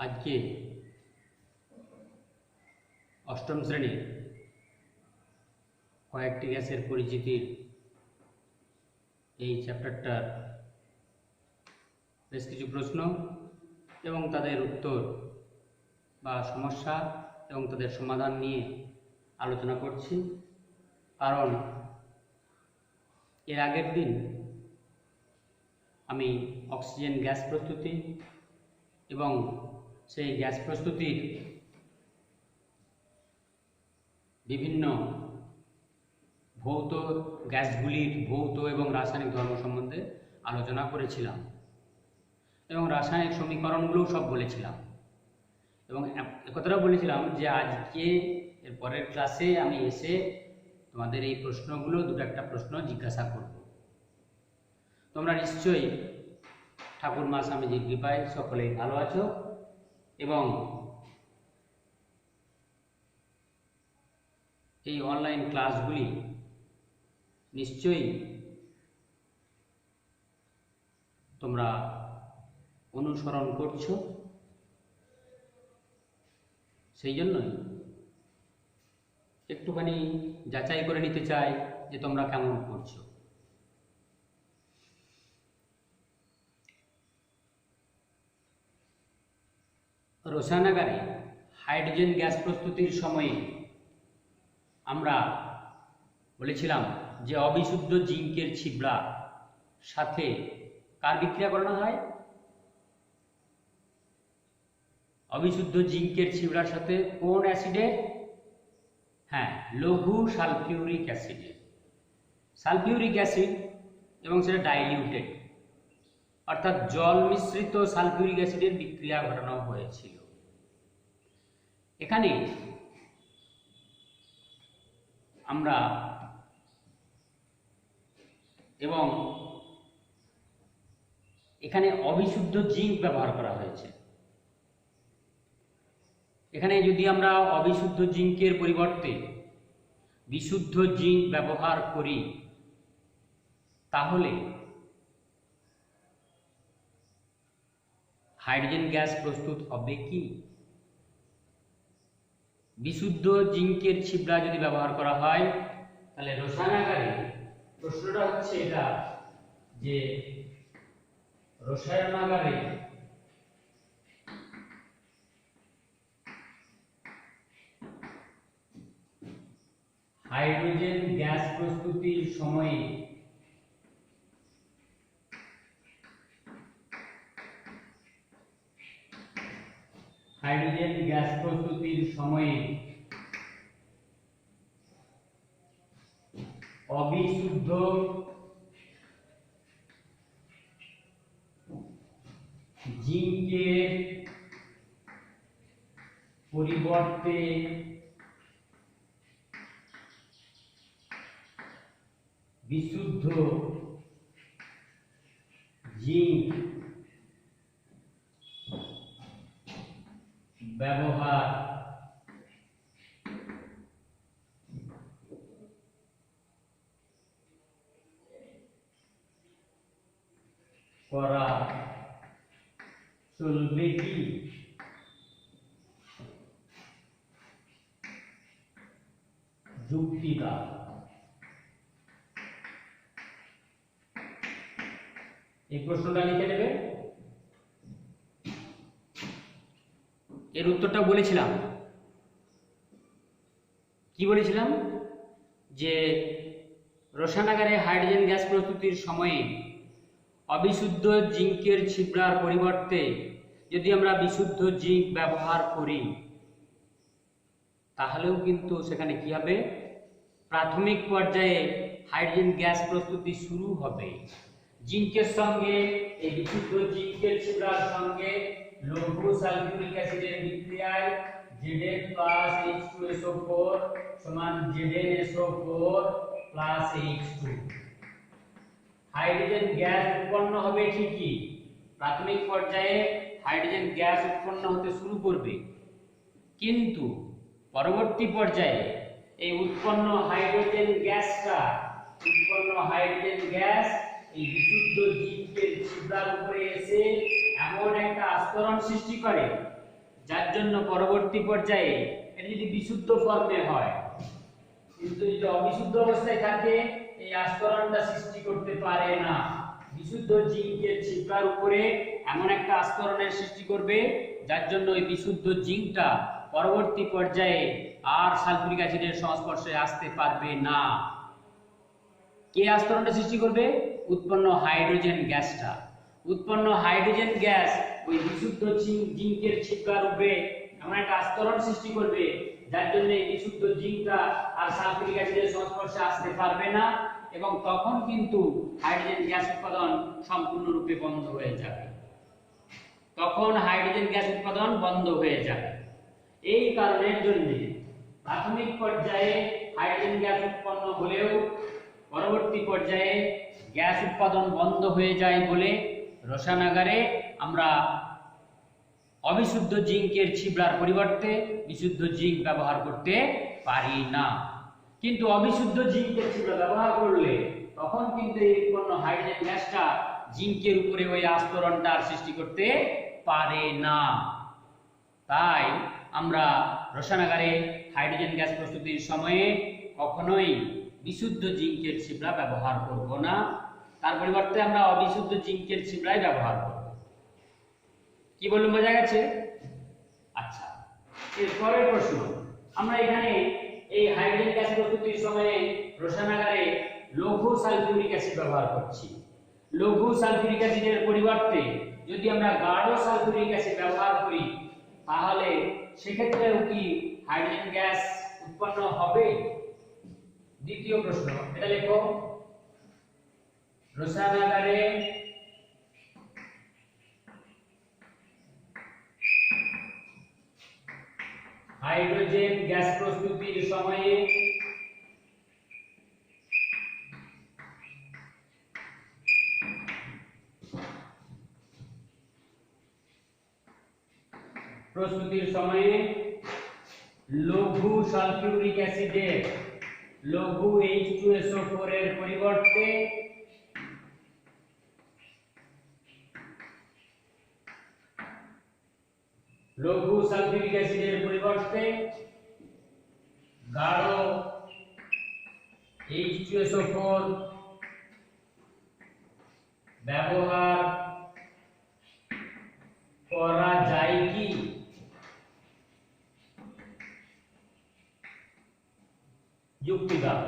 আজকে অষ্টম শ্রেণীর কয়েকটি গ্যাসের পরিচিতির এই চ্যাপ্টারটার বেশ কিছু প্রশ্ন এবং তাদের উত্তর বা সমস্যা এবং তাদের সমাধান নিয়ে আলোচনা করছি। কারণ এর আগের দিন আমি অক্সিজেন গ্যাস প্রস্তুতি এবং সেই গ্যাস প্রস্তুতির বিভিন্ন ভৌত গ্যাসগুলির ভৌত এবং রাসায়নিক ধর্ম সম্বন্ধে আলোচনা করেছিলাম এবং রাসায়নিক সমীকরণগুলোও সব বলেছিলাম এবং একথাটাও বলেছিলাম যে আজকে এর পরের ক্লাসে আমি এসে তোমাদের এই প্রশ্নগুলো দুটো একটা প্রশ্ন জিজ্ঞাসা করব। তোমরা নিশ্চয়ই ঠাকুর মা স্বামীজির কৃপায় সকলেই ভালো আছো এবং এই অনলাইন ক্লাসগুলি নিশ্চয়ই তোমরা অনুসরণ করছো। সেই জন্যই একটুখানি যাচাই করে নিতে চাই যে তোমরা কেমন করছো। রসায়নাগারে হাইড্রোজেন গ্যাস প্রস্তুতির সময়ে আমরা বলেছিলাম যে অবিশুদ্ধ জিঙ্কের ছিবড়া সাথে কার বিক্রিয়া করানো হয়? অবিশুদ্ধ জিঙ্কের ছিবড়ার সাথে কোন অ্যাসিডের? হ্যাঁ, লঘু সালফিউরিক অ্যাসিডের। সালফিউরিক অ্যাসিড এবং সেটা ডাইলিউটেড, অর্থাৎ জল মিশ্রিত সালফিউরিক অ্যাসিডের বিক্রিয়া ঘটানো হয়েছিল। এখানে আমরা এবং এখানে অবিশুদ্ধ জিঙ্ক ব্যবহার করা হয়েছে। এখানে যদি আমরা অবিশুদ্ধ জিঙ্কের পরিবর্তে বিশুদ্ধ জিঙ্ক ব্যবহার করি তাহলে হাইড্রোজেন গ্যাস প্রস্তুত হবে কি? বিশুদ্ধ জিঙ্কের ছিবড়া যদি ব্যবহার করা হয় তাহলে রসায়নাগারে প্রশ্নটা হচ্ছে এটা যে রসায়নাগারে হাইড্রোজেন গ্যাস প্রস্তুতির সময়ে হাইড্রোজেন গ্যাস প্রস্তুতির সময়ে অবিশুদ্ধ জিঙ্কের পরিবর্তে বিশুদ্ধ জিঙ্ক ব্যবহার করা চলবে কি? যুক্তি দাও। এই প্রশ্নটা লিখে নেবে। এর উত্তরটা বলেছিলাম কি বলেছিলাম যে রসায়নাগারে হাইড্রোজেন গ্যাস প্রস্তুতির সময়ে অবিশুদ্ধ জিঙ্কের ছিবড়ার পরিবর্তে যদি আমরা বিশুদ্ধ জিঙ্ক ব্যবহার করি তাহলেও কিন্তু সেখানে কি হবে? প্রাথমিক পর্যায়ে হাইড্রোজেন গ্যাস প্রস্তুতি শুরু হবে। জিঙ্কের সঙ্গে এই বিশুদ্ধ জিঙ্কের ছিবড়ার সঙ্গে লঘু সালফিউরিক অ্যাসিডের বিক্রিয়ায় Zn plus H2SO4 সমান ZnSO4 plus H2। Hydrogen gas উৎপন্ন হবে ঠিকই, প্রাথমিক পর্যায়ে হাইড্রোজেন গ্যাস উৎপন্ন হতে শুরু করবে, কিন্তু পরবর্তী পর্যায়ে এই উৎপন্ন হাইড্রোজেন গ্যাস এই বিশুদ্ধ জিঙ্কের ছিবড়ার উপরে এসে এমন একটা আস্তরণ সৃষ্টি করে যার জন্য পরবর্তী পর্যায়ে এটা যদি বিশুদ্ধ ফর্মে হয়, কিন্তু যদি অবিশুদ্ধ অবস্থায় থাকে এই আস্তরণটা সৃষ্টি করতে পারে না। বিশুদ্ধ জিঙ্কের ছিপড়ার উপরে এমন একটা আস্তরণের সৃষ্টি করবে যার জন্য ওই বিশুদ্ধ জিঙ্কটা পরবর্তী পর্যায়ে আর সালফিউরিক অ্যাসিডের সংস্পর্শে আসতে পারবে না। কে আস্তরণটা সৃষ্টি করবে? উৎপন্ন হাইড্রোজেন গ্যাসটা। উৎপন্ন হাইড্রোজেন গ্যাস ওই বিশুদ্ধ জিঙ্কের ছিপড়ার উপরে এমন একটা আস্তরণ সৃষ্টি করবে যার জন্য এই বিশুদ্ধ জিঙ্কটা আর সালফিউরিক অ্যাসিডের সংস্পর্শে আসতে পারবে না, এবং তখন কিন্তু হাইড্রোজেন গ্যাস উৎপাদন সম্পূর্ণরূপে বন্ধ হয়ে যাবে। তখন হাইড্রোজেন গ্যাস উৎপাদন বন্ধ হয়ে যাবে। এই কারণের জন্য প্রাথমিক পর্যায়ে হাইড্রোজেন গ্যাস উৎপন্ন হলেও পরবর্তী পর্যায়ে গ্যাস উৎপাদন বন্ধ হয়ে যায় বলে রসায়নাগারে আমরা অবিশুদ্ধ জিঙ্কের ছিবড়ার পরিবর্তে বিশুদ্ধ জিঙ্ক ব্যবহার করতে পারি না। কিন্তু অবিশুদ্ধ জিঙ্কের ছিবড়া ব্যবহার করলে তখন কিন্তু এই উৎপন্ন হাইড্রোজেন গ্যাসটা জিঙ্কের উপরে ওই আস্তরণটার সৃষ্টি করতে পারে না। তাই আমরা রসায়নাগারে হাইড্রোজেন গ্যাস প্রস্তুতির সময়ে কখনোই বিশুদ্ধ জিঙ্কের ছিবড়া ব্যবহার করব না, তার পরিবর্তে আমরা অবিশুদ্ধ জিঙ্কের ছিবড়াই ব্যবহার করব। কি বললাম, বোঝা গেছে? আচ্ছা, এরপরের প্রশ্ন, আমরা এখানে এই হাইড্রোজেন গ্যাস প্রস্তুতির সময়ে রসায়নাগারে লঘু সালফিউরিক অ্যাসিড ব্যবহার করছি। লঘু সালফিউরিক অ্যাসিডের পরিবর্তে যদি আমরা গাঢ় সালফিউরিক অ্যাসিড ব্যবহার করি তাহলে সেক্ষেত্রেও কি হাইড্রোজেন গ্যাস উৎপন্ন হবে? দ্বিতীয় প্রশ্ন, এটা লেখো, রসায়নাগারে হাইড্রোজেন গ্যাস প্রস্তুতির সময়ে লঘু সালফিউরিক অ্যাসিডের লঘু H2SO4 এর পরিবর্তে লঘু সালফিউরিক অ্যাসিডের পরিবর্তে গাঢ় H2SO4 ব্যবহার করা যায় কি? যুক্তি দাও।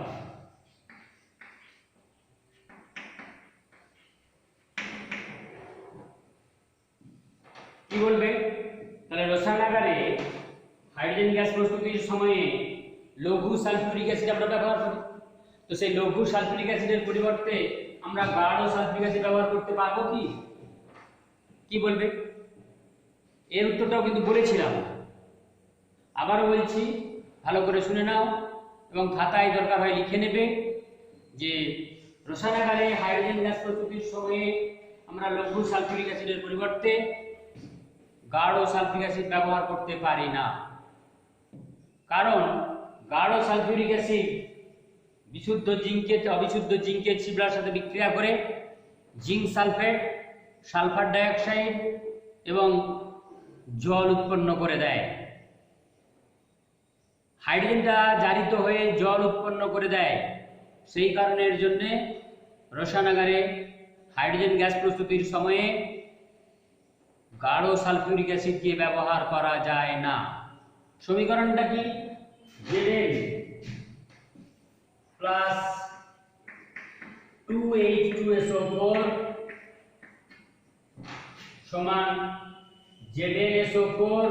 কি বলবে? তাহলে রসায়নাগারে হাইড্রোজেন গ্যাস প্রস্তুতির সময়ে লঘু সালফিউরিক অ্যাসিড আমরা ব্যবহার করি, তো সেই লঘু সালফিউরিক অ্যাসিডের পরিবর্তে আমরা গাঢ় সালফিউরিক অ্যাসিড ব্যবহার করতে পারবো কি? কি বলবে? এর উত্তরটাও কিন্তু বলেছিলাম, আবারও বলছি, ভালো করে শুনে নাও এবং খাতায় দরকার হয় লিখে নেবে যে রসায়নাগারে হাইড্রোজেন গ্যাস প্রস্তুতির সময়ে আমরা লঘু সালফিউরিক অ্যাসিডের পরিবর্তে গাঢ় সালফিউরিক অ্যাসিড ব্যবহার করতে পারি না। কারণ গাঢ় সালফিউরিক অ্যাসিড বিশুদ্ধ জিঙ্কের অবিশুদ্ধ জিঙ্কের ছিবড়ার সাথে বিক্রিয়া করে জিঙ্ক সালফেট, সালফার ডাইঅক্সাইড এবং জল উৎপন্ন করে দেয়। হাইড্রোজেনটা জারিত হয়ে জল উৎপন্ন করে দেয়। সেই কারণের জন্য রসায়নাগারে হাইড্রোজেন গ্যাস প্রস্তুতির সময়ে গাঢ় সালফিউরিক অ্যাসিড দিয়ে ব্যবহার করা যায় না। সমীকরণটা কি? Zn প্লাস 2H2SO4 সমান ZnSO4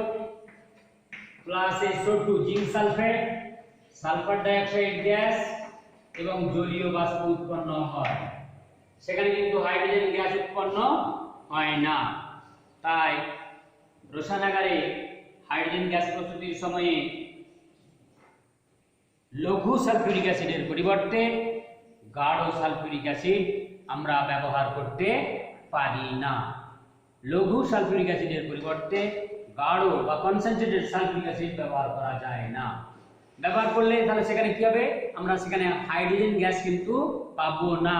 plus SO2 zinc sulphate, sulphur dioxide gas এবং জলীয় বাষ্প উৎপন্ন হয়। সেখানে কিন্তু হাইড্রোজেন গ্যাস উৎপন্ন হয় না। তাই রসায়নাগারে হাইড্রোজেন গ্যাস প্রস্তুতির সময়ে লঘু সালফিউরিক অ্যাসিডের পরিবর্তে গাঢ় সালফিউরিক অ্যাসিড আমরা ব্যবহার করতে পারি না। লঘু সালফিউরিক অ্যাসিডের পরিবর্তে গাঢ় বা কনসেন্ট্রেটেড সালফিউরিক অ্যাসিড ব্যবহার করা যায় না। ব্যবহার করলে তাহলে সেখানে কি হবে? আমরা সেখানে হাইড্রোজেন গ্যাস কিন্তু পাবো না।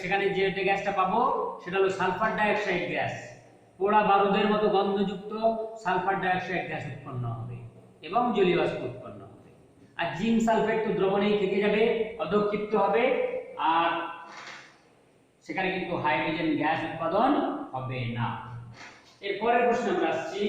সেখানে যে গ্যাসটা পাবো সেটা হলো সালফার ডাইঅক্সাইড গ্যাস। পোড়া বারুদের মতো গন্ধযুক্ত সালফার ডাইঅক্সাইড গ্যাস উৎপন্ন হবে এবং জলীয় বাষ্প উৎপন্ন হবে। আর জিঙ্ক সালফেট তো দ্রবণেই থেকে যাবে, অধক্ষিপ্ত হবে, আর সেখানে কিন্তু হাইড্রোজেন গ্যাস উৎপাদন হবে না। এরপরের প্রশ্নে আমরা আসছি।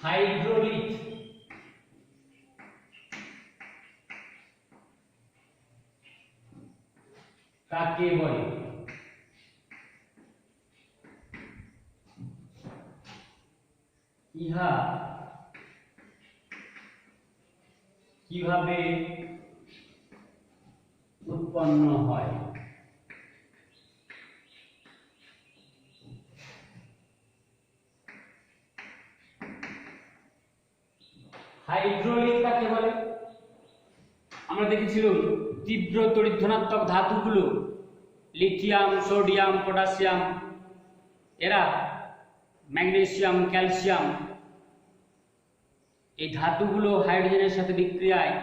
হাইড্রোলিক কাকে বলে? ইহা কিভাবে উৎপন্ন হয়? হাইড্রোলিক কাকে বলে? আমরা দেখেছিলাম তীব্র তড়িৎ ধনাত্মক ধাতুগুলো লিথিয়াম, সোডিয়াম, পটাশিয়াম, এরা ম্যাগনেসিয়াম, ক্যালসিয়াম, এই ধাতুগুলো হাইড্রোজেনের সাথে বিক্রিয়ায়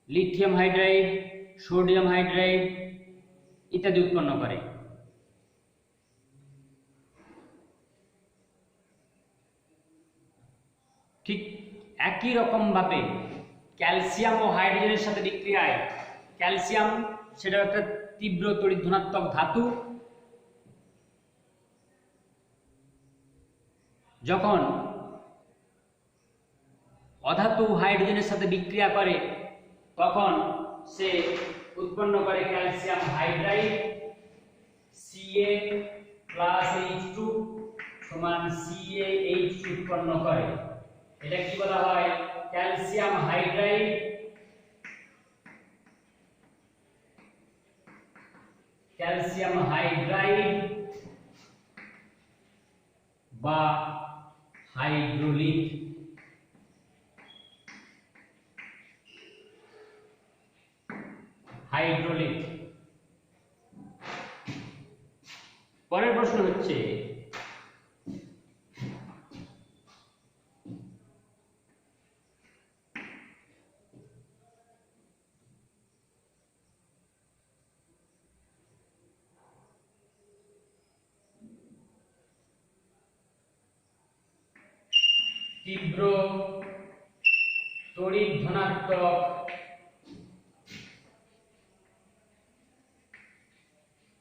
লিথিয়াম হাইড্রাইড, সোডিয়াম হাইড্রাইড ইত্যাদি উৎপন্ন করে। ঠিক একই রকম ভাবে ক্যালসিয়াম ও হাইড্রোজেনের সাথে বিক্রিয়ায়, ক্যালসিয়াম সেটা একটা তীব্র তড়িৎ ধনাত্মক ধাতু, যখন অধাতু হাইড্রোজেনের সাথে বিক্রিয়া করে তখন সে উৎপন্ন করে ক্যালসিয়াম হাইড্রাইড, Ca+H2 সমান CaH2 উৎপন্ন করে। এটা কি বলা হয়? ক্যালসিয়াম হাইড্রাইড, ক্যালসিয়াম হাইড্রাইড বা হাইড্রোলিক। হাইড্রোলিক। পরের প্রশ্ন হচ্ছে তীব্র তড়িৎ ধনাত্মক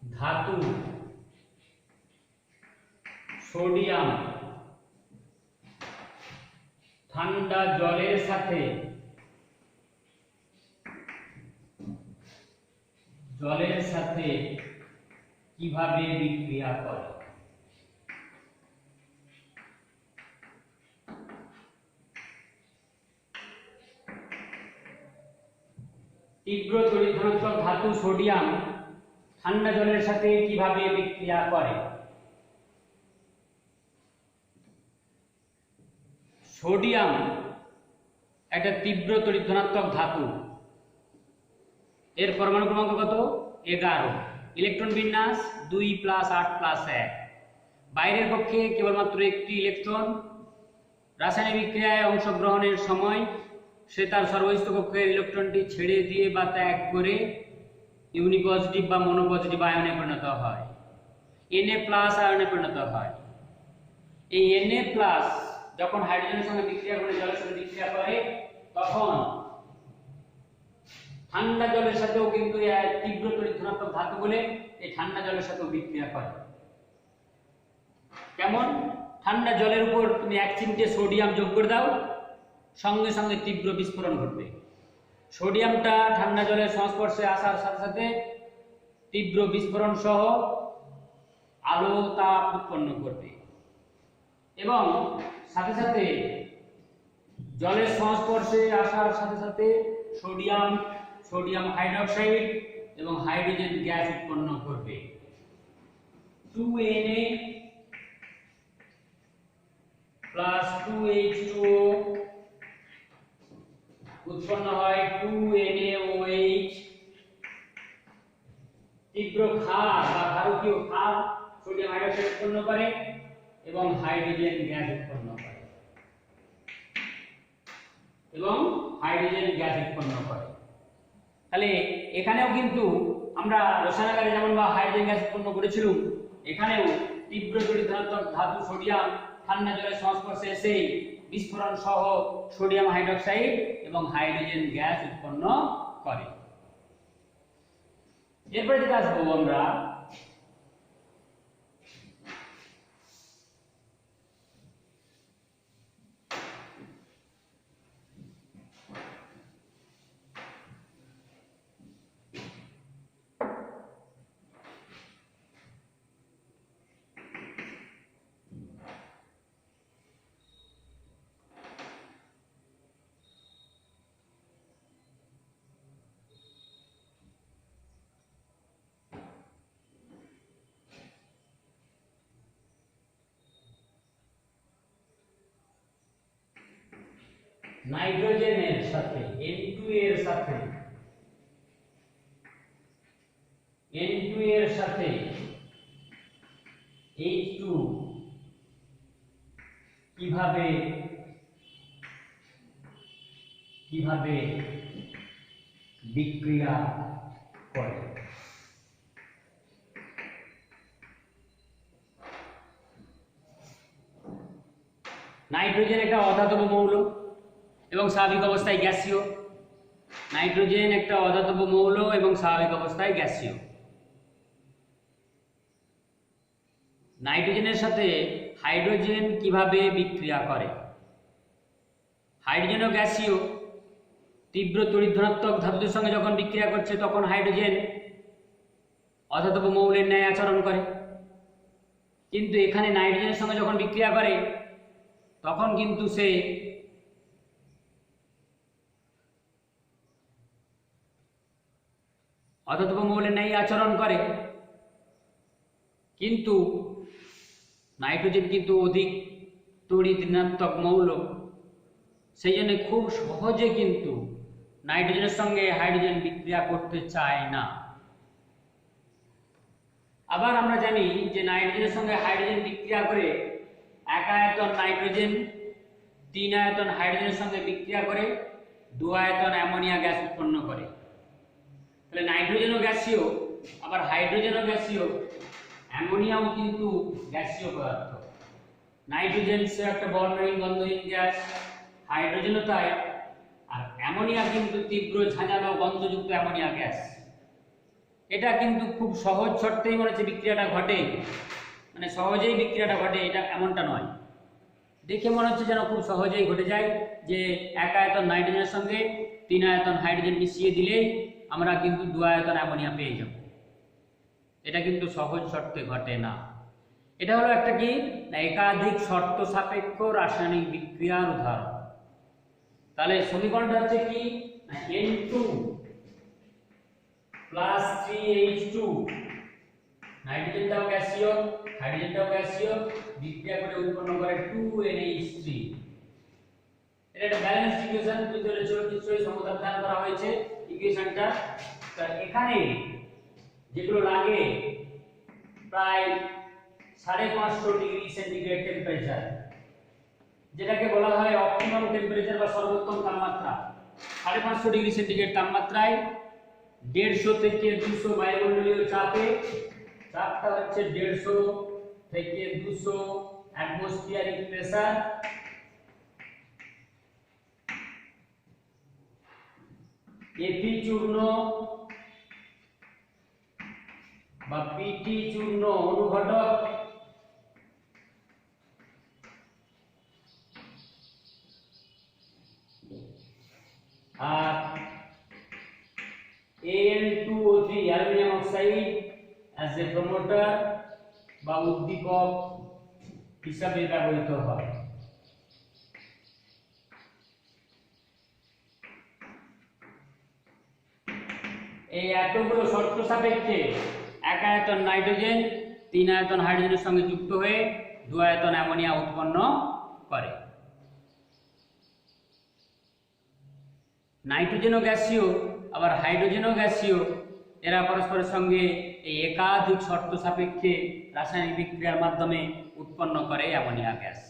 ধাতু সোডিয়াম ঠান্ডা জলের সাথে কিভাবে বিক্রিয়া করে? তীব্র তড়িৎ ধনাত্মক ধাতু সোডিয়াম ঠান্ডা জলের সাথে কিভাবে বিক্রিয়া করে? সোডিয়াম একটা তীব্র তড়িৎ ধনাত্মক ধাতু, এর পরমাণু ক্রমাঙ্ক কত? 11, ইলেকট্রন বিন্যাস 2+8+1, বাইরের কক্ষে কেবলমাত্র একটি ইলেকট্রন। রাসায়নিক বিক্রিয়ায় অংশগ্রহণের সময় সে তার সর্বস্থ কক্ষের ইলেকট্রনটি ছেড়ে দিয়ে বা ত্যাগ করে ইউনিপজিটিভ বা মনোপজিটিভ আয়নে পরিণত হয়, Na+ আয়নে পরিণত হয়। এই Na+ যখন হাইড্রোজেনের সঙ্গে বিক্রিয়া করে জলের সাথে বিক্রিয়া করে তখন ঠান্ডা জলের সাথেও কিন্তু তীব্র তড়িৎ ধনাত্মক ধাতু বলে এই ঠান্ডা জলের সাথেও বিক্রিয়া করে। কেমন? ঠান্ডা জলের উপর তুমি 1 চিমটে সোডিয়াম যোগ করে দাও, সঙ্গে সঙ্গে তীব্র বিস্ফোরণ ঘটবে। সোডিয়ামটা ঠান্ডা জলের সংস্পর্শে আসার সাথে সাথে তীব্র বিস্ফোরণ সহ আলো তাপ উৎপন্ন করবে এবং সাথে সাথে জলের সংস্পর্শে আসার সাথে সাথে সোডিয়াম হাইড্রোক্সাইড এবং হাইড্রোজেন গ্যাস উৎপন্ন করবে। 2Na 2H2O উৎপন্ন হয় 2NaOH। তীব্র ক্ষার বা ক্ষারকীয় ক্ষার সোডিয়াম হাইড্রোক্সাইড উৎপন্ন করে এবং হাইড্রোজেন গ্যাস উৎপন্ন করে তাহলে এখানেও কিন্তু আমরা রসায়নাগারে যেমন বা হাইড্রোজেন গ্যাস উৎপন্ন করেছিলাম, এখানেও তীব্র তড়িৎ ধনাত্মক ধাতু সোডিয়াম ঠান্ডা জলের সংস্পর্শে এসে বিস্ফোরণ সহ সোডিয়াম হাইড্রোক্সাইড এবং হাইড্রোজেন গ্যাস উৎপন্ন করে। এরপরে যেটা আসবো আমরা নাইট্রোজেনের সাথে N2 এর সাথে H2 কিভাবে বিক্রিয়া করে। নাইট্রোজেন একটা অধাতব মৌল এবং স্বাভাবিক অবস্থায় গ্যাসীয়। নাইট্রোজেন একটা অধাতব মৌল এবং স্বাভাবিক অবস্থায় গ্যাসীয়। নাইট্রোজেনের সাথে হাইড্রোজেন কিভাবে বিক্রিয়া করে? হাইড্রোজেনও গ্যাসীয়, তীব্র তড়িৎ ধনাত্মক ধাতুদের সঙ্গে যখন বিক্রিয়া করছে তখন হাইড্রোজেন অধাতব মৌলের ন্যায় আচরণ করে, কিন্তু এখানে নাইট্রোজেনের সঙ্গে যখন বিক্রিয়া করে তখন কিন্তু সে অধাতব মৌলের ন্যায় আচরণ করে, কিন্তু নাইট্রোজেন কিন্তু অধিক তড়িৎ ঋণাত্মক মৌল, সেই জন্য খুব সহজে কিন্তু নাইট্রোজেনের সঙ্গে হাইড্রোজেন বিক্রিয়া করতে চায় না। আবার আমরা জানি যে নাইট্রোজেনের সঙ্গে হাইড্রোজেন বিক্রিয়া করে এক আয়তন নাইট্রোজেন 3 আয়তন হাইড্রোজেনের সঙ্গে বিক্রিয়া করে 2 আয়তন অ্যামোনিয়া গ্যাস উৎপন্ন করে। তাহলে নাইট্রোজেনও গ্যাসীয়, আবার হাইড্রোজেনও গ্যাসীয়, অ্যামোনিয়াও কিন্তু গ্যাসীয় পদার্থ। নাইট্রোজেন সে একটা বর্ণহীন গন্ধহীন গ্যাস, হাইড্রোজেনও তাই, আর অ্যামোনিয়া কিন্তু তীব্র ঝাঁঝালো গন্ধযুক্ত অ্যামোনিয়া গ্যাস। এটা কিন্তু খুব সহজ শর্তেই মনে হচ্ছে বিক্রিয়াটা ঘটে, মানে সহজেই বিক্রিয়াটা ঘটে, এটা এমনটা নয়। দেখে মনে হচ্ছে যেন খুব সহজেই ঘটে যায়, যে এক আয়তন নাইট্রোজেনের সঙ্গে 3 আয়তন হাইড্রোজেন মিশিয়ে দিলেই আমরা কিন্তু 2 আয়তন অ্যামোনিয়া পেয়ে যাব। এটা কিন্তু সহজ শর্তে ঘটে না। এটা হলো একটা কি না একাধিক শর্ত সাপেক্ষ রাসায়নিক বিক্রিয়ার উদাহরণ। তাহলে সমীকরণটা হচ্ছে কি N2 প্লাস 3H2, নাইট্রোজেনটাও গ্যাসীয়, হাইড্রোজেনটাও গ্যাসীয়, বিক্রিয়া করে উৎপন্ন করে 2NH3। এটা একটা ব্যালেন্সড ইকুয়েশন, ভিতরে নিশ্চয়ই সমাধান করা হয়েছে ইকুয়েশনটা। তো এখানে যেগুলো লাগে প্রায় 550 ডিগ্রি সেন্টিগ্রেড টেম্পারেচার, যেটাকে বলা হয় অপটিমাম টেম্পারেচার বা সর্বোত্তম তাপমাত্রা। 550 ডিগ্রি সেন্টিগ্রেড তাপমাত্রায় 150 থেকে 200 বায়ুমণ্ডলীয় চাপে, চাপটা হচ্ছে 150 থেকে 200 অ্যাটমসফিয়ারিক প্রেসার, Fe চূর্ণ বা PT চূর্ণ অনুঘটক আর Al2O3 aluminium oxide as a promoter বা উদ্দীপক হিসাবে ব্যবহৃত হয়। এই এতগুলো শর্ত সাপেক্ষে এক আয়তন নাইট্রোজেন 3 আয়তন হাইড্রোজেনের সঙ্গে যুক্ত হয়ে 2 আয়তন অ্যামোনিয়া উৎপন্ন করে। নাইট্রোজেনও গ্যাসীয় আবার হাইড্রোজেনও গ্যাসীয়, এরা পরস্পরের সঙ্গে এই একাধিক শর্ত সাপেক্ষে রাসায়নিক বিক্রিয়ার মাধ্যমে উৎপন্ন করে অ্যামোনিয়া গ্যাস।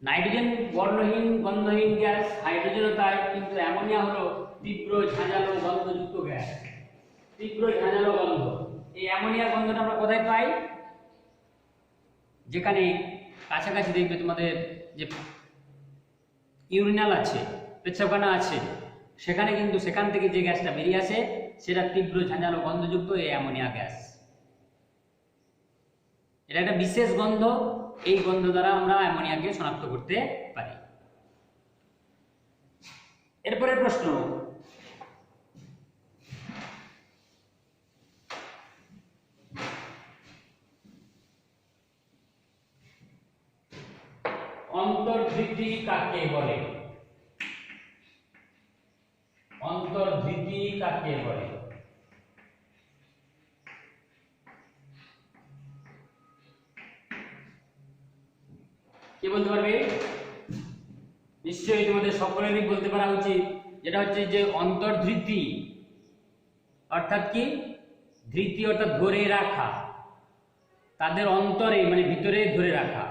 নাইট্রোজেন বর্ণহীন গন্ধহীন গ্যাস, হাইড্রোজেনও তাই, কিন্তু অ্যামোনিয়া হলো তীব্র ঝাঁঝালো গন্ধযুক্ত গ্যাস। তীব্র ঝাঁঝালো গন্ধ, এই অ্যামোনিয়ার গন্ধটা আমরা কোথায় পাই? যেখানে কাছাকাছি দেখবে তোমাদের যে ইউরিনাল আছে, পেচ্ছাবখানা আছে, সেখানে কিন্তু সেখান থেকে যে গ্যাসটা বেরিয়ে আসে সেটা তীব্র ঝাঁঝালো গন্ধযুক্ত এই অ্যামোনিয়া গ্যাস। এটা একটা বিশেষ গন্ধ, এই গন্ধ দ্বারা আমরা অ্যামোনিয়াকে শনাক্ত করতে পারি। এরপরে প্রশ্ন, অন্তর্ধৃতি কাকে বলে? অন্তর্ধৃতি কাকে বলে? কে বলতে পারবে? নিশ্চয়ই তোমাদের সকলেরই বলতে পারা উচিত। যেটা হচ্ছে যে অন্তর্ধৃতি অর্থাৎ কি? ধৃতি অর্থাৎ ধরে রাখা, তাদের অন্তরে মানে ভিতরে ধরে রাখা।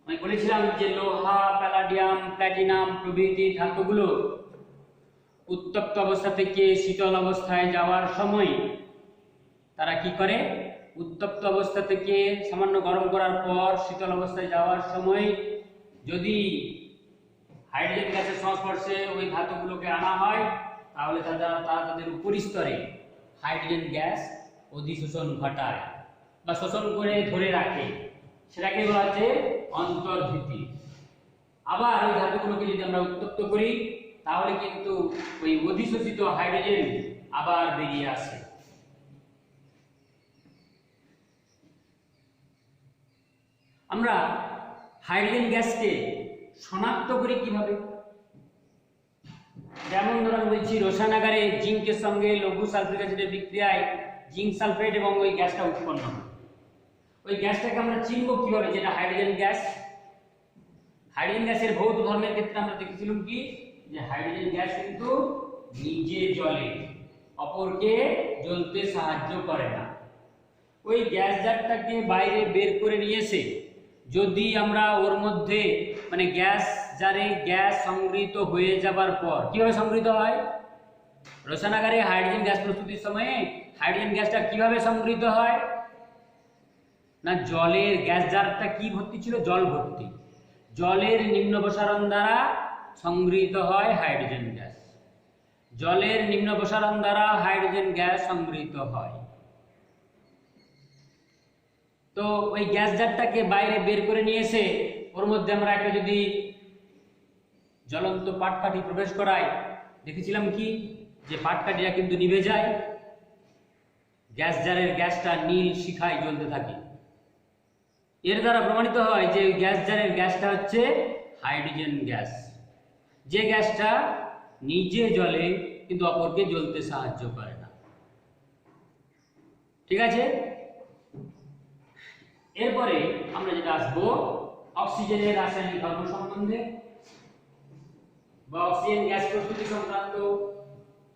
আমি বলেছিলাম যে লোহা, প্যালাডিয়াম, প্ল্যাটিনাম প্রভৃতি ধাতুগুলো উত্তপ্ত অবস্থা থেকে শীতল অবস্থায় যাওয়ার সময় তারা কি করে? উত্তপ্ত অবস্থা থেকে সামান্য গরম করার পর শীতল অবস্থায় যাওয়ার সময় যদি হাইড্রোজেন গ্যাসের সংস্পর্শে ওই ধাতুগুলোকে আনা হয়, তাহলে তারা তাদের উপরিস্তরে হাইড্রোজেন গ্যাস অধিশোষণ ঘটায় বা শোষণ করে ধরে রাখে, সেটাকে বলা হচ্ছে অন্তর্ধৃতি। আবার ওই ধাতুগুলোকে যদি আমরা উত্তপ্ত করি তাহলে কিন্তু ওই অধিশোষিত হাইড্রোজেন আবার বেরিয়ে আসে। আমরা হাইড্রোজেন গ্যাসকে শনাক্ত করি কিভাবে? যেমন ধরুন বলছি, রসায়নাগারে জিঙ্কের সঙ্গে লঘু সালফিক অ্যাসিডের বিক্রিয়ায় জিঙ্ক সালফেট এবং ওই গ্যাসটা উৎপন্ন হয়। ওই গ্যাসটাকে আমরা চিনব কিভাবে যেটা হাইড্রোজেন গ্যাস? হাইড্রোজেন গ্যাসের ভৌত ধর্মের ক্ষেত্রে আমরা দেখেছিলাম কি, যে হাইড্রোজেন গ্যাস কিন্তু নিজে জ্বলে, অপরকে জ্বলতে সাহায্য করে না। ওই গ্যাস জারটাকে বাইরে বের করে নিয়ে এসে যদি আমরা ওর মধ্যে মানে গ্যাস জারে গ্যাস সংগৃহীত হয়ে যাবার পর কিভাবে সংগৃহীত হয়? রসায়নাগারে হাইড্রোজেন গ্যাস প্রস্তুতির সময়ে হাইড্রোজেন গ্যাসটা কিভাবে সংগৃহীত হয় না, জলের গ্যাস জারটা কি ভর্তি ছিল? জল ভর্তি। জলের নিম্ন প্রসারণ দ্বারা সংগৃহীত হয় হাইড্রোজেন গ্যাস। জলের নিম্ন প্রসারণ দ্বারা হাইড্রোজেন গ্যাস সংগৃহীত হয়। তো ওই গ্যাস জারটাকে বাইরে বের করে নিয়ে এসে ওর মধ্যে আমরা একটা যদি জ্বলন্ত পাটকাঠি প্রবেশ করাই, দেখেছিলাম কি যে পাটকাঠিটা কিন্তু নিভে যায়, গ্যাস জারের গ্যাসটা নীল শিখায় জ্বলতে থাকে। এর দ্বারা প্রমাণিত হয় যে গ্যাস জারের গ্যাসটা হচ্ছে হাইড্রোজেন গ্যাস, যে গ্যাসটা নিজে জ্বলে কিন্তু অপরকে জ্বলতে সাহায্য করে না। ঠিক আছে? এরপরে আমরা যেটা আসবো অক্সিজেনের রাসায়নিক ধর্ম সম্বন্ধে বা অক্সিজেন গ্যাস প্রস্তুতি সংক্রান্ত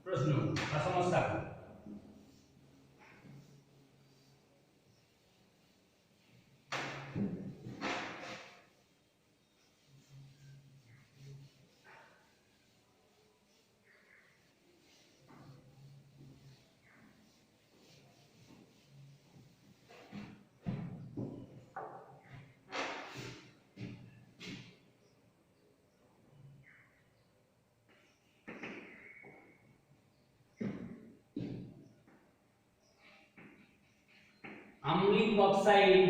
প্রশ্ন বা সমস্যা। আম্লিক অক্সাইড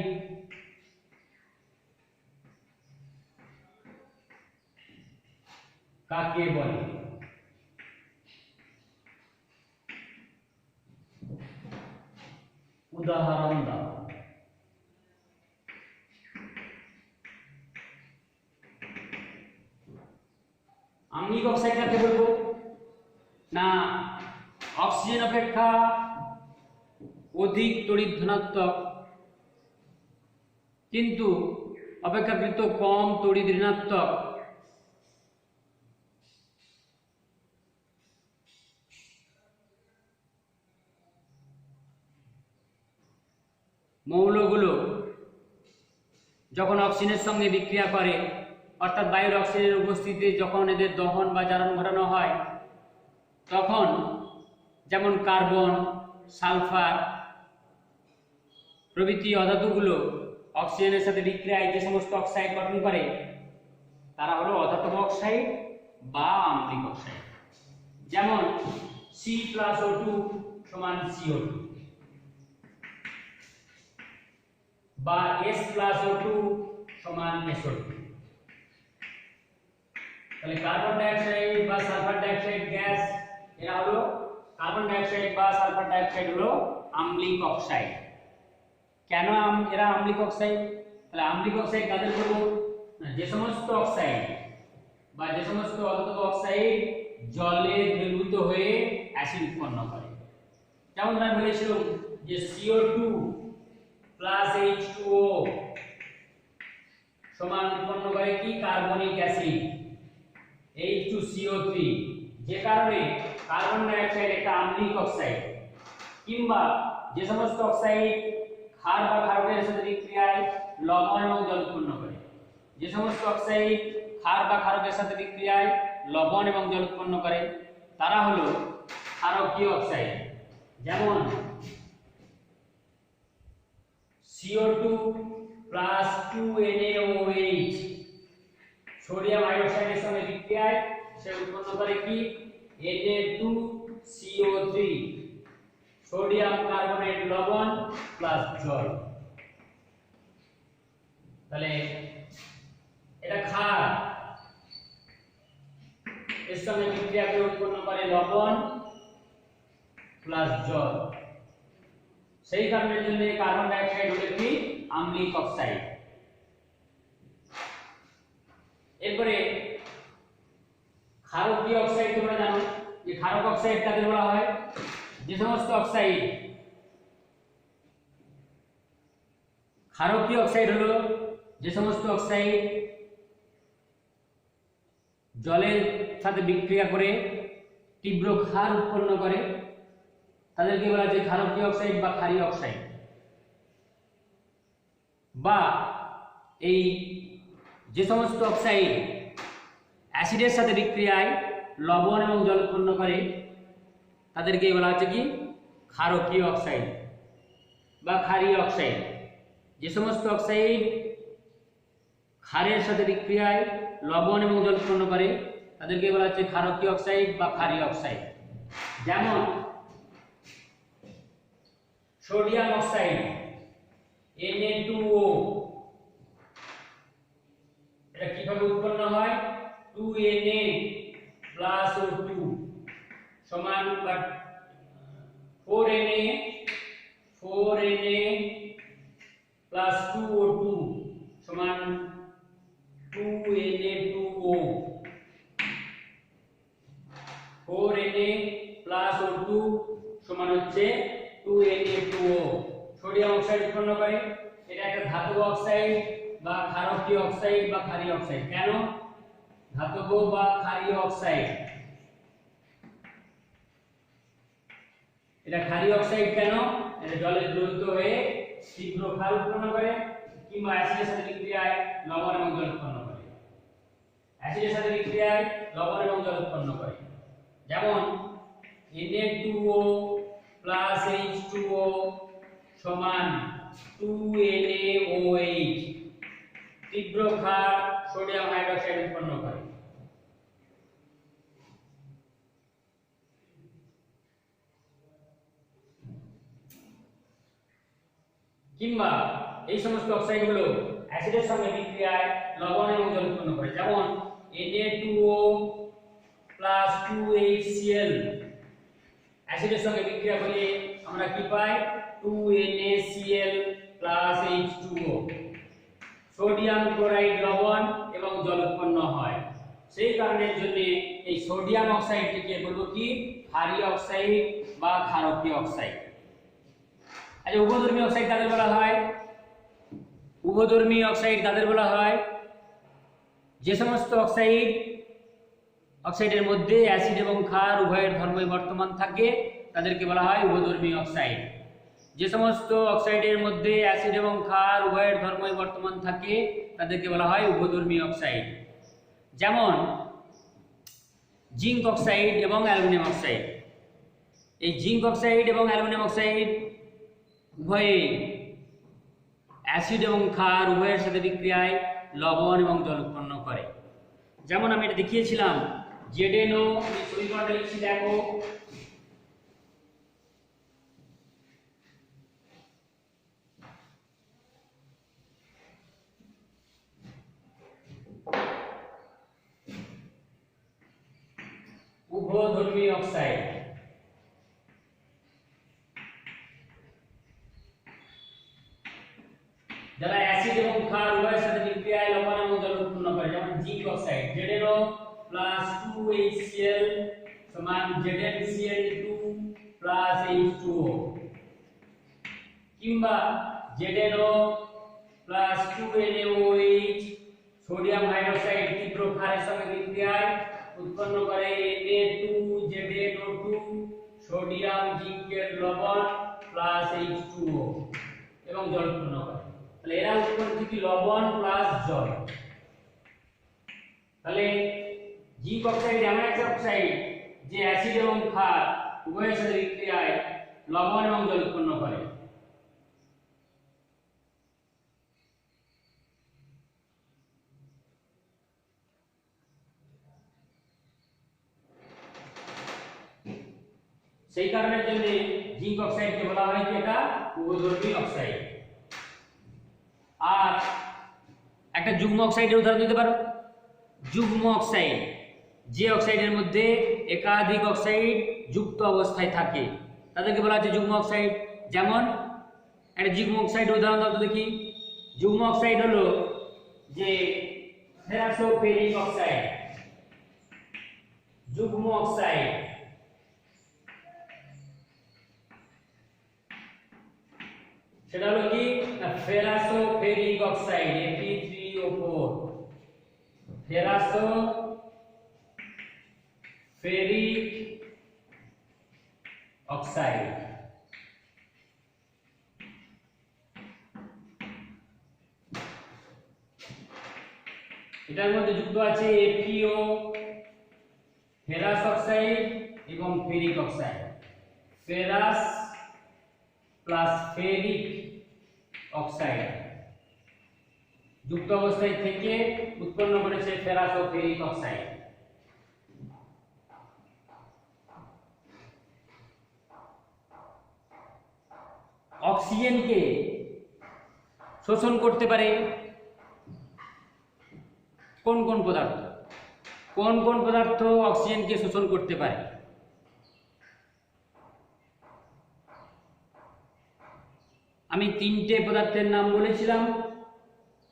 কাকে বলে? উদাহরণ দাও। আম্লিক অক্সাইড কাকে বলবো? না অক্সিজেন অপেক্ষা অধিক তড়িৎ ধনাত্মক কিন্তু অপেক্ষাকৃত কম তড়িৎ ঋণাত্মক মৌলগুলো যখন অক্সিজেনের সঙ্গে বিক্রিয়া করে, অর্থাৎ বায়ুর অক্সিজেনের উপস্থিতিতে যখন এদের দহন বা জারণ ঘটানো হয়, তখন যেমন কার্বন, সালফার প্রভৃতি অধাতুগুলো অক্সিজেনের সাথে বিক্রিয়ায় যে সমস্ত অক্সাইড গঠন করে তারা হলো অধাতব অক্সাইড বা আম্লিক অক্সাইড। যেমন C+O2 সমান CO2 বা S+O2 সমান SO2। তাহলে কার্বন ডাইঅক্সাইড বা সালফার ডাইঅক্সাইড গ্যাস, এরা হলো কার্বন ডাইঅক্সাইড বা সালফার ডাইঅক্সাইড হলো আম্লিক অক্সাইড। কেন এরা আম্লিক অক্সাইড? তাহলে আম্লিক অক্সাইড কাদের বলবো? যে সমস্ত অক্সাইড বা যে সমস্ত অধাতব অক্সাইড জলে দ্রবীভূত হয়ে অ্যাসিড উৎপন্ন করে। যেমন আমি বলেছিলাম যে CO2 প্লাস H2O সমান উৎপন্ন করে কি? কার্বনিক অ্যাসিড H2CO3, যে কারণে কার্বন ডাইঅক্সাইড একটা আম্লিক অক্সাইড। কিংবা যে সমস্ত অক্সাইড ক্ষার বা ক্ষারকের সাথে বিক্রিয়ায় লবণ এবং জল উৎপন্ন করে, যে সমস্ত অক্সাইড ক্ষার বা ক্ষারকের সাথে বিক্রিয়ায় লবণ এবং জল উৎপন্ন করে তারা হলো ক্ষারকীয় অক্সাইড। যেমন CO2 প্লাস 2NaOH সোডিয়াম হাইড্রোক্সাইডের সঙ্গে বিক্রিয়ায় সে উৎপন্ন করে কি? Na2CO3 সোডিয়াম কার্বনেট লবণ প্লাস জল। তাহলে এটা ক্ষার, এর সঙ্গে বিক্রিয়া করে উৎপন্ন করে লবণ প্লাস জল। সেই কারণের জন্য কার্বন ডাইঅক্সাইড হলো কি? আম্লিক অক্সাইড। এরপরে ক্ষারকীয় অক্সাইড তোমরা জানো যে ক্ষারক অক্সাইড কাদের বলা হয়? যে সমস্ত অক্সাইড, ক্ষারকীয় অক্সাইড হলো যে সমস্ত অক্সাইড জলের সাথে বিক্রিয়া করে তীব্র ক্ষার উৎপন্ন করে তাদেরকে বলা হয় ক্ষারকীয় অক্সাইড বা ক্ষারীয় অক্সাইড। বা এই যে সমস্ত অক্সাইড অ্যাসিডের সাথে বিক্রিয়ায় লবণ এবং জল উৎপন্ন করে তাদেরকে বলা হচ্ছে কি? ক্ষারকীয় অক্সাইড বা ক্ষারীয় অক্সাইড। যে সমস্ত অক্সাইড ক্ষারের সাথে বিক্রিয়ায় লবণ এবং জল উৎপন্ন করে তাদেরকে বলা হচ্ছে ক্ষারকীয় অক্সাইড বা ক্ষারীয় অক্সাইড। যেমন সোডিয়াম অক্সাইড Na2O, এটা কিভাবে উৎপন্ন হয়? 2Na প্লাস O2 সমান 4Na প্লাস 2O2 সমান 2Na2O। 4Na প্লাস O2 সমান হচ্ছে 2Na2O। সোডিয়াম অক্সাইড উৎপন্ন করে। এটা একটা ধাতব অক্সাইড বা ক্ষারকীয় অক্সাইড বা ক্ষারীয় অক্সাইড। কেন ধাতব বা ক্ষারীয় অক্সাইড? এটা ক্ষারীয় অক্সাইড কেন? এটা জলে দ্রবীভূত হয়ে তীব্র ক্ষার উৎপন্ন করে কিংবা অ্যাসিডের সাথে বিক্রিয়ায় লবণ এবং জল উৎপন্ন করে। অ্যাসিডের সাথে বিক্রিয়ায় লবণ এবং জল উৎপন্ন করে। যেমন Na2O প্লাস H2O সমান 2NaOH তীব্র ক্ষার সোডিয়াম হাইড্রোক্সাইড উৎপন্ন করে। কিংবা এই সমস্ত অক্সাইডগুলো অ্যাসিডের সঙ্গে বিক্রিয়ায় লবণ এবং জল উৎপন্ন করে। যেমন Na2O প্লাস 2HCl অ্যাসিডের সঙ্গে বিক্রিয়া করে আমরা কি পাই? 2NaCl plus H2O sodium chloride লবণ এবং জল উৎপন্ন হয়। সেই কারণের জন্য এই সোডিয়াম অক্সাইডটিকে বলবো কি? ক্ষারীয় অক্সাইড বা ক্ষারকীয় অক্সাইড। আচ্ছা, উভধর্মী অক্সাইড কাদের বলা হয়? উভধর্মী অক্সাইড কাদের বলা হয়? যে সমস্ত অক্সাইডের মধ্যে অ্যাসিড এবং ক্ষার উভয়ের ধর্মই বর্তমান থাকে তাদেরকে বলা হয় উভধর্মী অক্সাইড। যে সমস্ত অক্সাইডের মধ্যে অ্যাসিড এবং ক্ষার উভয়ের ধর্মই বর্তমান থাকে তাদেরকে বলা হয় উভধর্মী অক্সাইড। যেমন জিঙ্ক অক্সাইড এবং অ্যালুমিনিয়াম অক্সাইড। এই জিঙ্ক অক্সাইড এবং অ্যালুমিনিয়াম অক্সাইড উভয়েই অ্যাসিড এবং ক্ষার উভয়ের সাথে বিক্রিয়ায় লবণ এবং জল উৎপন্ন করে। যেমন আমি এটা দেখিয়েছিলাম, ZnO, সমীকরণটা লিখছি দেখো, উভধর্মী অক্সাইড। যারা অ্যাসিড এবং ক্ষার উভয়ের সাথে বিক্রিয়ায় লবণ এবং জল উৎপন্ন করে, যেমন zinc oxide ZnO plus 2HCl সমান ZnCl2 প্লাস H2O, কিংবা ZnO plus 2NaOH sodium hydroxide তীব্র ক্ষারের সঙ্গে বিক্রিয়ায় উৎপন্ন করে Na2ZnO2 সোডিয়াম জিঙ্কের লবণ প্লাস H2O এবং জল উৎপন্ন করে। তাহলে এরা উৎপন্ন থেকে লবণ প্লাস জল। তাহলে জিঙ্ক অক্সাইড এমন একটা অক্সাইড যে অ্যাসিড এবং ক্ষার উভয়ের সাথে বিক্রিয়ায় লবণ এবং জল উৎপন্ন করে। সেই কারণের জন্য জিঙ্ক অক্সাইডকে বলা হয় কি এটা উভধর্মী অক্সাইড। আর একটা যুগ্ম অক্সাইডের উদাহরণ দিতে পারো। যুগ্ম অক্সাইড যে অক্সাইডের মধ্যে একাধিক অক্সাইড যুক্ত অবস্থায় থাকে তাদেরকে বলা হচ্ছে যুগ্ম অক্সাইড। যেমন একটা যুগ্ম অক্সাইডের উদাহরণ দাও তো দেখি। যুগ্ম অক্সাইড হলো যে ফেরাসোফেরিক অক্সাইড, যুগ্ম অক্সাইড। সেটা হলো কি ফেরাসোফেরিক অক্সাইড Fe3O4, ফেরাসোফেরিক অক্সাইড। এটার মধ্যে যুক্ত আছে FeO, ফেরাস অক্সাইড এবং ferric oxide. Ferrous plus ferric oxide যুক্ত অবস্থায় থেকে উৎপন্ন করেছে ফেরাসোফেরিক অক্সাইড। অক্সিজেনকে শোষণ করতে পারে কোন কোন পদার্থ? কোন কোন পদার্থ অক্সিজেনকে শোষণ করতে পারে? আমি তিনটে পদার্থের নাম বলেছিলাম।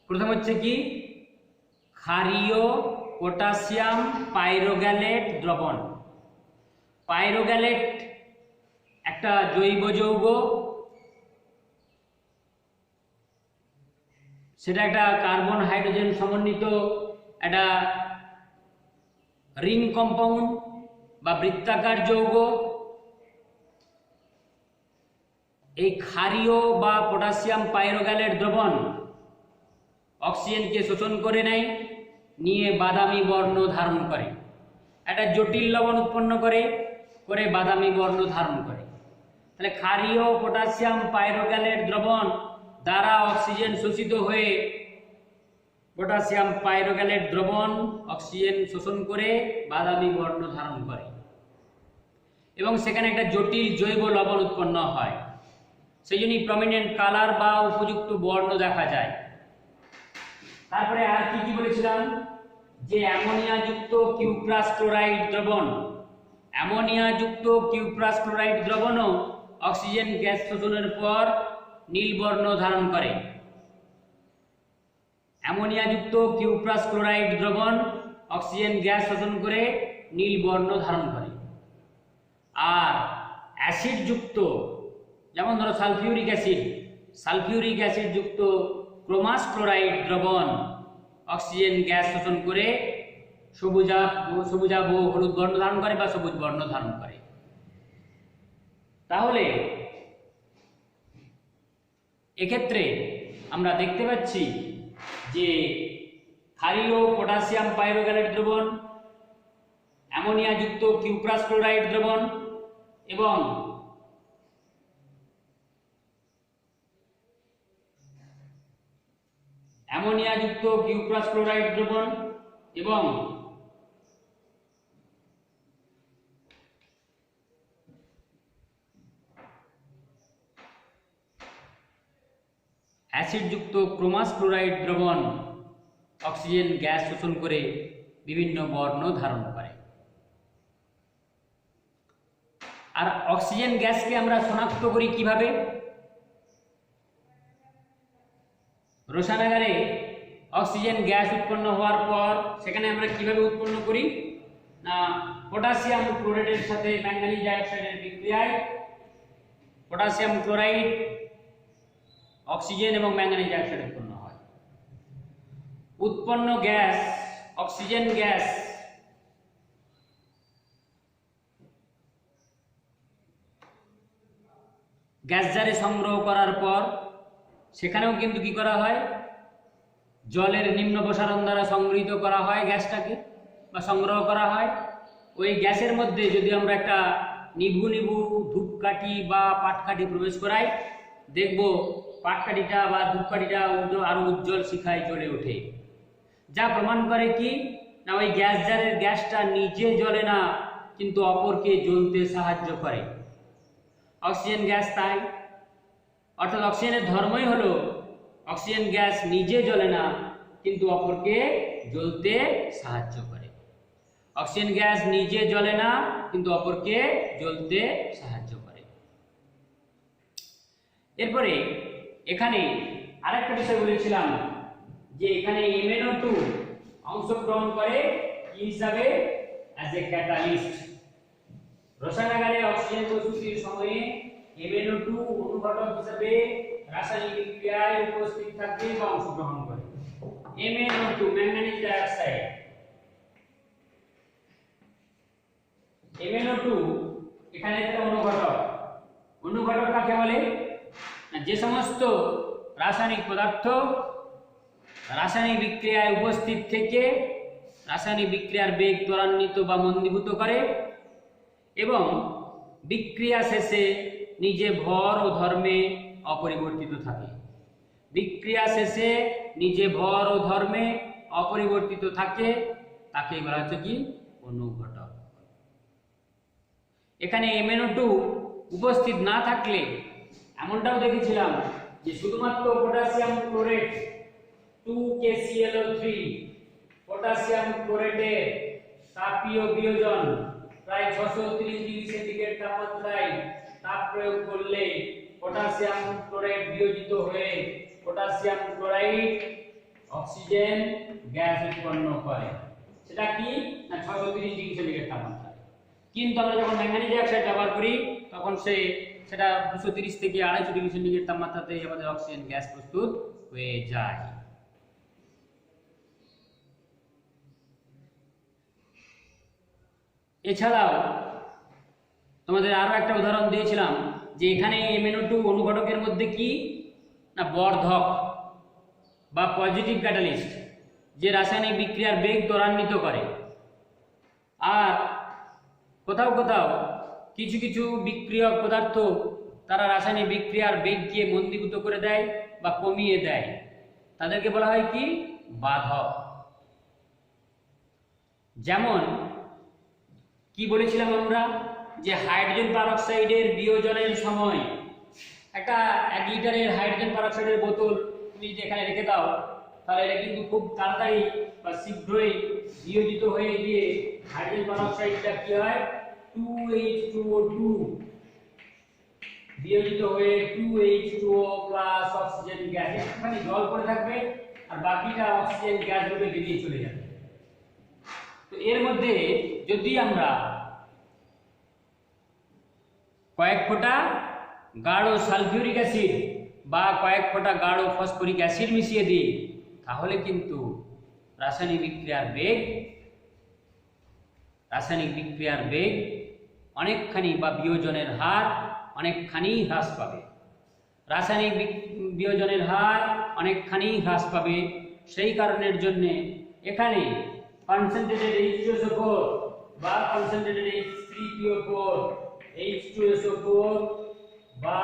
প্রথম হচ্ছে কি ক্ষারীয় পটাশিয়াম পাইরোগ্যালেট দ্রবণ। পাইরোগ্যালেট একটা জৈব যৌগ, সেটা একটা কার্বন হাইড্রোজেন সমন্বিত একটা রিং কম্পাউন্ড বা বৃত্তাকার যৌগ। এই ক্ষারীয় বা পটাশিয়াম পাইরোগ্যালেট দ্রবণ অক্সিজেনকে শোষণ করে নেয়, নিয়ে বাদামি বর্ণ ধারণ করে। একটা জটিল লবণ উৎপন্ন করে বাদামি বর্ণ ধারণ করে। তাহলে ক্ষারীয় পটাশিয়াম পাইরোগ্যালেট দ্রবণ দ্বারা অক্সিজেন শোষিত হয়ে পটাশিয়াম পাইরোগ্যালেট দ্রবণ অক্সিজেন শোষণ করে বাদামি বর্ণ ধারণ করে এবং সেখানে একটা জটিল জৈব লবণ উৎপন্ন হয়। সেই জন্যই প্রমিনেন্ট কালার বা উপযুক্ত বর্ণ দেখা যায়। তারপরে আর কি কি বলেছিলাম যে অ্যামোনিয়া যুক্ত কিউপ্রাস ক্লোরাইড দ্রবণ, অ্যামোনিয়া যুক্ত কিউপ্রাস ক্লোরাইড দ্রবণও অক্সিজেন গ্যাস শোষণের পর নীল বর্ণ ধারণ করে। অ্যামোনিয়া যুক্ত কিউপ্রাস ক্লোরাইড দ্রবণ অক্সিজেন গ্যাস শোষণ করে নীল বর্ণ ধারণ করে। আর অ্যাসিড যুক্ত, যেমন ধরো সালফিউরিক অ্যাসিড যুক্ত ক্রোমাস ক্লোরাইড দ্রবণ অক্সিজেন গ্যাস শোষণ করে সবুজাভ হলুদ বর্ণ ধারণ করে বা সবুজ বর্ণ ধারণ করে। তাহলে এক্ষেত্রে আমরা দেখতে পাচ্ছি যে ক্ষারীয় পটাশিয়াম পাইরোগ্যালেট দ্রবণ, অ্যামোনিয়াযুক্ত কিউপ্রাস ক্লোরাইড দ্রবণ এবং অ্যামোনিয়াযুক্ত কিউপ্রাস ক্লোরাইড দ্রবণ এবং অ্যাসিডযুক্ত ক্রোমাস ক্লোরাইড দ্রবণ অক্সিজেন গ্যাস শোষণ করে বিভিন্ন বর্ণ ধারণ করে। আর অক্সিজেন গ্যাসকে আমরা শনাক্ত করি কিভাবে? রসায়নাগারে অক্সিজেন গ্যাস উৎপন্ন হওয়ার পর সেখানে আমরা কিভাবে উৎপন্ন করি না, পটাশিয়াম ক্লোরাইডের সাথে ম্যাঙ্গানিজ ডাইঅক্সাইডের বিক্রিয়ায় পটাশিয়াম ক্লোরাইড, অক্সিজেন এবং ম্যাঙ্গানিজ ডাইঅক্সাইড উৎপন্ন হয়। উৎপন্ন গ্যাস অক্সিজেন গ্যাস গ্যাস জারে সংগ্রহ করার পর সেখানেও কিন্তু কি করা হয়, জলের নিম্ন প্রসারণ দ্বারা সংগৃহীত করা হয় গ্যাসটাকে বা সংগ্রহ করা হয়। ওই গ্যাসের মধ্যে যদি আমরা একটা নিভু নিভু ধূপকাঠি বা পাটকাঠি প্রবেশ করাই, দেখব পাটকাঠিটা বা ধূপকাঠিটা আরো উজ্জ্বল শিখায় জ্বলে ওঠে, যা প্রমাণ করে কি না ওই গ্যাস জারের গ্যাসটা নিজে জ্বলে না, কিন্তু অপরকে জ্বলতে সাহায্য করে। অক্সিজেন গ্যাস তাই, অর্থাৎ অক্সিজেনের ধর্মই হলো অক্সিজেন গ্যাস নিজে জ্বলে না, কিন্তু অপরকে জ্বলতে সাহায্য করে। অক্সিজেন গ্যাস নিজে জ্বলে না, কিন্তু অপরকে জ্বলতে সাহায্য করে। এরপরে এখানে আরেকটা বিষয় বলেছিলাম যে এখানে MnO2 অংশগ্রহণ করে কি হিসাবে, অ্যাজ এ ক্যাটালিস্ট। রসায়নাগারে অক্সিজেন প্রস্তুতির সময়ে MnO2 অনুঘটক হিসাবে রাসায়নিক বিক্রিয়ায় উপস্থিত থাকে বা অংশগ্রহণ করে। MnO2 ম্যাঙ্গানিজ ডাইঅক্সাইড, MnO2 এখানে একটা অনুঘটক। অনুঘটক কাকে বলে না, যে সমস্ত রাসায়নিক পদার্থ রাসায়নিক বিক্রিয়ায় উপস্থিত থেকে রাসায়নিক বিক্রিয়ার বেগ ত্বরান্বিত বা মন্দীভূত করে এবং বিক্রিয়া শেষে নিজে ভর ও ধর্মে অপরিবর্তিত থাকে। বিক্রিয়া শেষে নিজে ভর ও ধর্মে অপরিবর্তিত থাকে, তাকে বলা হচ্ছে কি অনুঘটক। এখানে MnO2 উপস্থিত না থাকলে এমনটাও দেখেছিলাম যে শুধুমাত্র পটাশিয়াম ক্লোরেট 2KClO3 পটাশিয়াম ক্লোরেটের তাপীয় বিয়োজন প্রায় 630 ডিগ্রি সেন্টিগ্রেড তাপমাত্রায় তাপ প্রয়োগ করলে পটাশিয়াম ক্লোরাইড বিয়োজিত হয়ে পটাশিয়াম ক্লোরাইড অক্সিজেন গ্যাস উৎপন্ন করে। সেটা কি না 630 ডিগ্রি সেন্টিগ্রেড তাপমাত্রায়। কিন্তু আমরা যখন ম্যাঙ্গানিজ ডাইঅক্সাইড ব্যবহার করি তখন সেটা 230 থেকে 250 ডিগ্রি সেন্টিগ্রেড তাপমাত্রাতে আমাদের অক্সিজেন গ্যাস প্রস্তুত হয়ে যায়। এছাড়াও তোমাদের আরো একটা উদাহরণ দিয়েছিলাম যে এখানে MnO2 অনুঘটকের মধ্যে কি না বর্ধক বা পজিটিভ ক্যাটালিস্ট, যে রাসায়নিক বিক্রিয়ার বেগ ত্বরান্বিত করে। আর কোথাও কোথাও কিছু কিছু বিক্রিয়ক পদার্থ তারা রাসায়নিক বিক্রিয়ার বেগকে মন্দীভূত করে দেয় বা কমিয়ে দেয়, তাদেরকে বলা হয় কি বাধক। যেমন কি বলেছিলাম আমরা যে হাইড্রোজেন পারঅক্সাইডের বিয়োজনের সময় একটা 1 লিটারের হাইড্রোজেন পারঅক্সাইডের বোতল তুমি যদি এখানে রেখে দাও, তাহলে এটা কিন্তু খুব তাড়াতাড়ি বা শীঘ্রই বিয়োজিত হয়ে গিয়ে হাইড্রোজেন পারঅক্সাইডটা কি হয় 2H2O2 বিয়োজিত হয়ে 2H2O প্লাস অক্সিজেন গ্যাস, একটুখানি জল পড়ে থাকবে আর বাকিটা অক্সিজেন গ্যাস রূপে বেরিয়ে চলে যাবে। তো এর মধ্যে যদি আমরা কয়েক ফোঁটা গাঢ় সালফিউরিক অ্যাসিড বা কয়েক ফোঁটা গাঢ় ফসফরিক অ্যাসিড মিশিয়ে দিই, তাহলে কিন্তু রাসায়নিক বিক্রিয়ার বেগ অনেকখানি বা বিয়োজনের হার অনেকখানি হ্রাস পাবে। রাসায়নিক বিয়োজনের হার অনেকখানি হ্রাস পাবে। সেই কারণের জন্য এখানে কনসেন্ট্রেটেড H2SO4 বা কনসেন্ট্রেটেড H3PO4, H2SO4 বা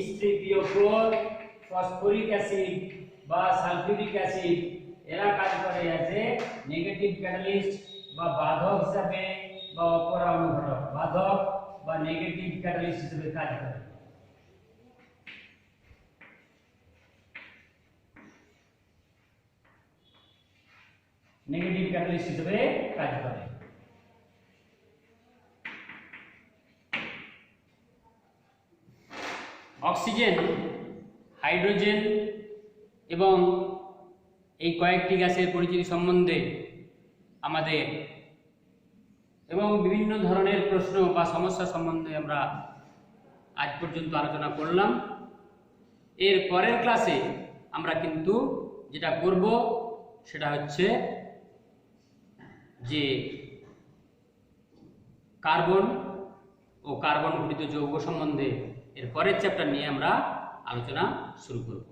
H3PO4, ফসফরিক অ্যাসিড বা সালফিউরিক অ্যাসিড, এরা কাজ করে আছে নেগেটিভ ক্যাটালিস্ট বা বাধক হিসাবে বা অপরানুঘটক, বাধক বা নেগেটিভ ক্যাটালিস্ট হিসেবে কাজ করে। নেগেটিভ ক্যাটালিস্ট হিসেবে কাজ করে। অক্সিজেন, হাইড্রোজেন এবং এই কয়েকটি গ্যাসের পরিচিতি সম্বন্ধে আমাদের এবং বিভিন্ন ধরনের প্রশ্ন বা সমস্যা সম্বন্ধে আমরা আজ পর্যন্ত আলোচনা করলাম। এর পরের ক্লাসে আমরা কিন্তু যেটা করব সেটা হচ্ছে যে কার্বন ও কার্বন ঘটিত যৌগ সম্বন্ধে এর পরের চ্যাপ্টার নিয়ে আমরা আলোচনা শুরু করব।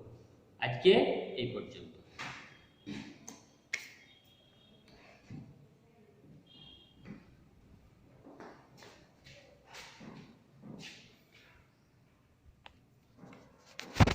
আজকে এই পর্যন্ত।